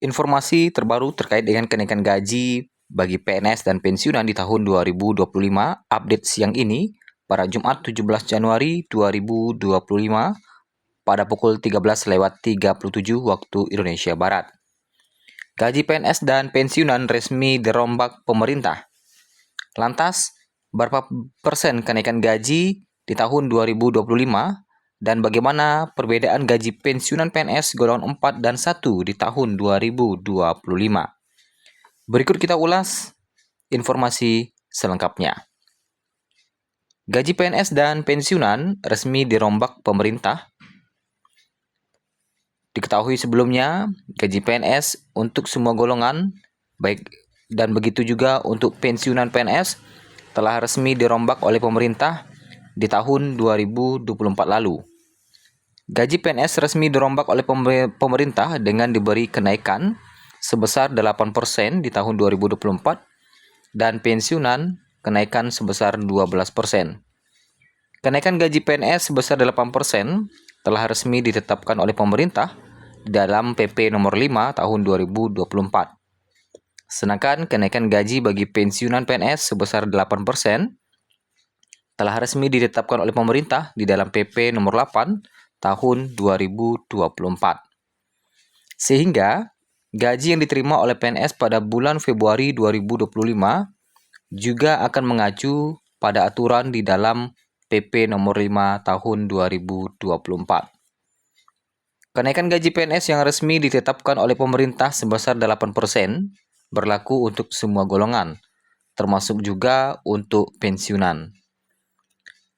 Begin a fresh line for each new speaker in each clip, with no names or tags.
Informasi terbaru terkait dengan kenaikan gaji bagi PNS dan pensiunan di tahun 2025, update siang ini pada Jumat 17 Januari 2025 pada pukul 13.37 waktu Indonesia Barat. Gaji PNS dan pensiunan resmi dirombak pemerintah. Lantas, berapa persen kenaikan gaji di tahun 2025 dan bagaimana perbedaan gaji pensiunan PNS golongan 4 dan 1 di tahun 2025? Berikut kita ulas informasi selengkapnya. Gaji PNS dan pensiunan resmi dirombak pemerintah. Diketahui sebelumnya, gaji PNS untuk semua golongan, baik dan begitu juga untuk pensiunan PNS, telah resmi dirombak oleh pemerintah di tahun 2024 lalu. Gaji PNS resmi dirombak oleh pemerintah dengan diberi kenaikan sebesar 8% di tahun 2024 dan pensiunan kenaikan sebesar 12%. Kenaikan gaji PNS sebesar 8% telah resmi ditetapkan oleh pemerintah dalam PP nomor 5 tahun 2024. Sedangkan kenaikan gaji bagi pensiunan PNS sebesar 8% telah resmi ditetapkan oleh pemerintah di dalam PP nomor 8 tahun 2024. Sehingga gaji yang diterima oleh PNS pada bulan Februari 2025 juga akan mengacu pada aturan di dalam PP nomor 5 tahun 2024. Kenaikan gaji PNS yang resmi ditetapkan oleh pemerintah sebesar 8% berlaku untuk semua golongan, termasuk juga untuk pensiunan.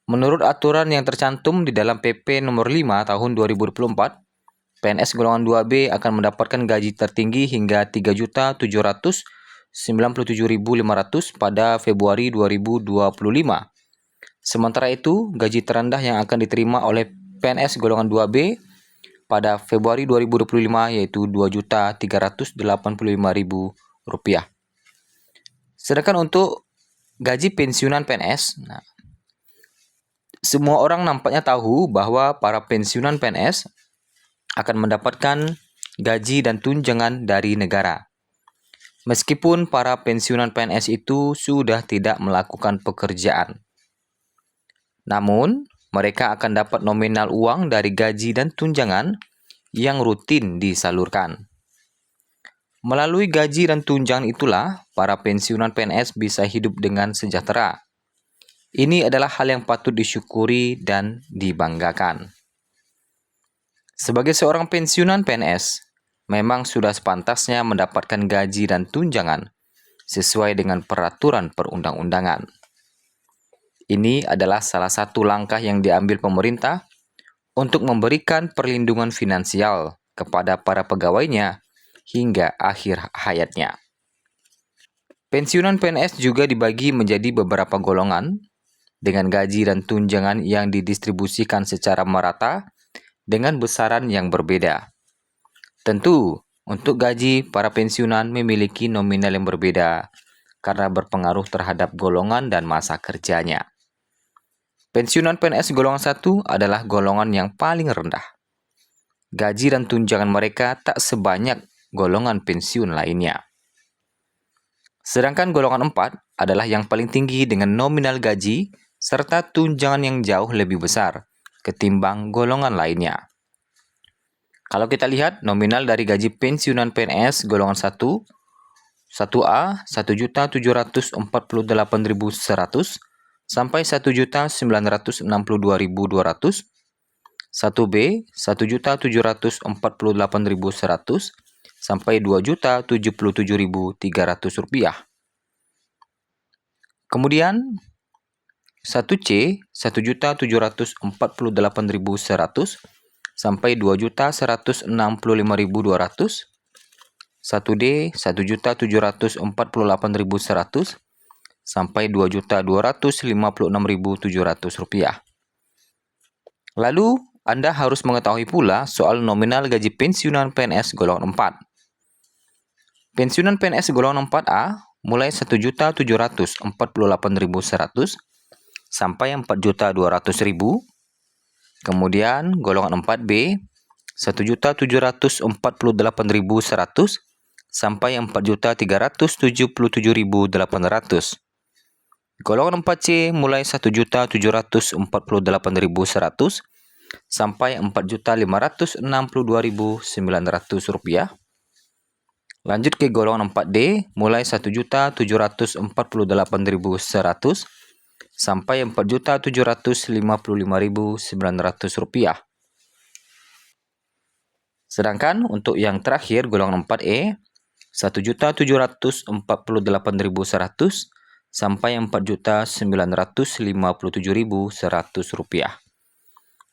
Menurut aturan yang tercantum di dalam PP nomor 5 tahun 2024, PNS golongan 2B akan mendapatkan gaji tertinggi hingga 3.797.500 pada Februari 2025. Sementara itu, gaji terendah yang akan diterima oleh PNS golongan 2B pada Februari 2025 yaitu Rp2.385.000. Sedangkan untuk gaji pensiunan PNS, semua orang nampaknya tahu bahwa para pensiunan PNS akan mendapatkan gaji dan tunjangan dari negara. Meskipun para pensiunan PNS itu sudah tidak melakukan pekerjaan. Namun, mereka akan dapat nominal uang dari gaji dan tunjangan yang rutin disalurkan. Melalui gaji dan tunjangan itulah, para pensiunan PNS bisa hidup dengan sejahtera. Ini adalah hal yang patut disyukuri dan dibanggakan. Sebagai seorang pensiunan PNS, memang sudah sepantasnya mendapatkan gaji dan tunjangan sesuai dengan peraturan perundang-undangan. Ini adalah salah satu langkah yang diambil pemerintah untuk memberikan perlindungan finansial kepada para pegawainya hingga akhir hayatnya. Pensiunan PNS juga dibagi menjadi beberapa golongan dengan gaji dan tunjangan yang didistribusikan secara merata dengan besaran yang berbeda. Tentu, untuk gaji para pensiunan memiliki nominal yang berbeda karena berpengaruh terhadap golongan dan masa kerjanya. Pensiunan PNS golongan 1 adalah golongan yang paling rendah. Gaji dan tunjangan mereka tak sebanyak golongan pensiun lainnya. Sedangkan golongan 4 adalah yang paling tinggi dengan nominal gaji serta tunjangan yang jauh lebih besar ketimbang golongan lainnya. Kalau kita lihat nominal dari gaji pensiunan PNS golongan 1, 1A 1.748.100 sampai 1.962.200, 1B 1.748.100 sampai Rp2.077.300. Kemudian 1C 1.748.100 sampai Rp2.165.200, 1D 1.748.100 sampai Rp2.256.700. Lalu, Anda harus mengetahui pula soal nominal gaji pensiunan PNS golongan 4. Pensiunan PNS golongan 4A mulai Rp1.748.100 sampai Rp4.200.000. Kemudian golongan 4B Rp1.748.100 sampai 4.377.800. Golongan 4C mulai 1.748.100 sampai 4.562.900 rupiah. Lanjut ke golongan 4D mulai 1.748.100 sampai 4.755.900 rupiah. Sedangkan untuk yang terakhir golongan 4E 1.748.100 sampai 4.957.100 rupiah.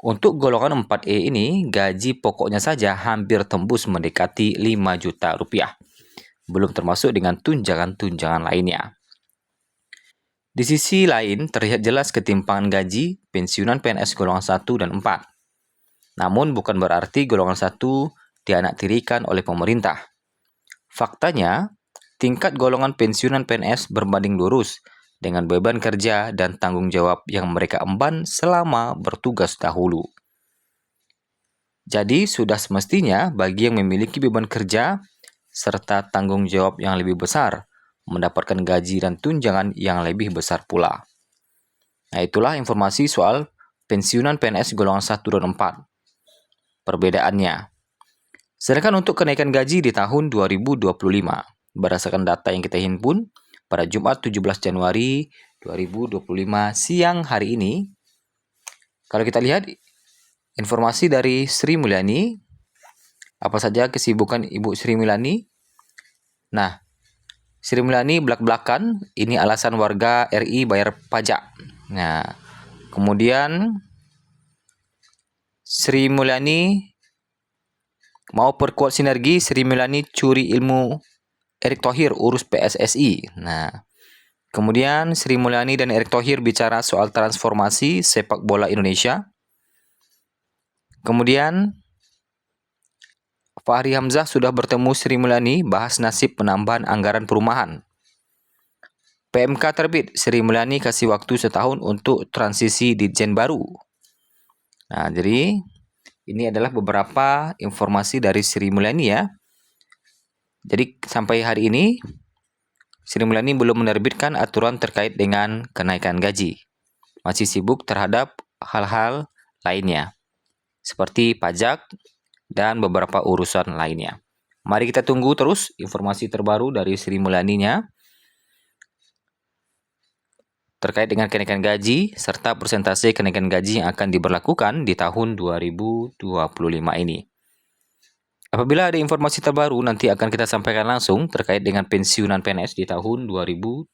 Untuk golongan 4E ini, gaji pokoknya saja hampir tembus mendekati 5 juta rupiah. Belum termasuk dengan tunjangan-tunjangan lainnya. Di sisi lain, terlihat jelas ketimpangan gaji pensiunan PNS golongan 1 dan 4. Namun bukan berarti golongan 1 dianaktirikan oleh pemerintah. Faktanya, tingkat golongan pensiunan PNS berbanding lurus dengan beban kerja dan tanggung jawab yang mereka emban selama bertugas dahulu. Jadi, sudah semestinya bagi yang memiliki beban kerja serta tanggung jawab yang lebih besar, mendapatkan gaji dan tunjangan yang lebih besar pula. Nah, itulah informasi soal pensiunan PNS golongan 1 dan 4. Perbedaannya. Sedangkan untuk kenaikan gaji di tahun 2025, berdasarkan data yang kita himpun pada Jumat 17 Januari 2025 siang hari ini, kalau kita lihat informasi dari Sri Mulyani, apa saja kesibukan Ibu Sri Mulyani? Nah, Sri Mulyani belak-belakan, ini alasan warga RI bayar pajak. Nah, kemudian Sri Mulyani mau perkuat sinergi, Sri Mulyani curi ilmu Erick Thohir urus PSSI. Nah, kemudian Sri Mulyani dan Erick Thohir bicara soal transformasi sepak bola Indonesia. Kemudian Fahri Hamzah sudah bertemu Sri Mulyani bahas nasib penambahan anggaran perumahan. PMK terbit, Sri Mulyani kasih waktu setahun untuk transisi Ditjen baru. Nah, jadi ini adalah beberapa informasi dari Sri Mulyani ya. Jadi sampai hari ini Sri Mulyani belum menerbitkan aturan terkait dengan kenaikan gaji. Masih sibuk terhadap hal-hal lainnya seperti pajak dan beberapa urusan lainnya. Mari kita tunggu terus informasi terbaru dari Sri Mulyaninya terkait dengan kenaikan gaji serta persentase kenaikan gaji yang akan diberlakukan di tahun 2025 ini. Apabila ada informasi terbaru, nanti akan kita sampaikan langsung terkait dengan pensiunan PNS di tahun 2025.